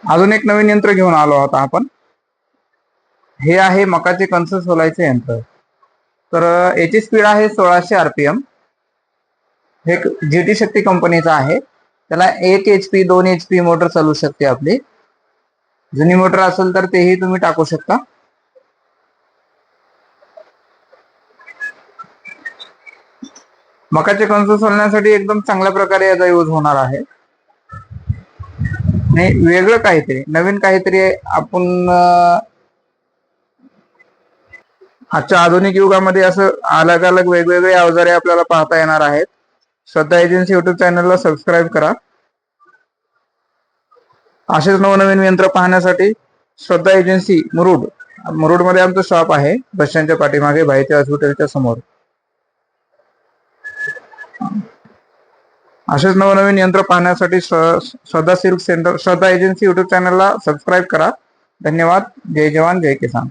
अजून एक नवीन यंत्र घेऊन आलो आहोत आपण. हे आहे मकाचे कणस सोलायचे यंत्र. तर याची स्पीड आहे 1600 RPM. हे GT शक्ती कंपनीचा आहे. त्याला 1 HP 2 HP मोटर चालू शकते आपली. जुनी मोटर असेल तर तेही तुम्ही टाकू शकता. मकाचे कणस सोलण्यासाठी एकदम चांगल्या प्रकारे याचा यूज होणार आहे. नाही, वेगळं काहीतरी नवीन काहीतरी आपण आजच्या आधुनिक युगामध्ये असं अलग अलग वेगवेगळे अवजारे आपल्याला पाहता येणार आहेत. श्रद्धा एजन्सी युट्यूब चॅनलला सबस्क्राईब करा. असेच नवनवीन यंत्र पाहण्यासाठी श्रद्धा एजन्सी मुरुडमध्ये आमचं शॉप आहे, बस स्टँडच्या पाठीमागे भाईते हॉस्पिटलच्या समोर. असेच नवनवीन यंत्र पाहण्यासाठी श्रद्धा सिल्क सेंटर श्रद्धा एजन्सी युट्यूब चॅनलला सबस्क्राईब करा. धन्यवाद. जय जवान जय किसान.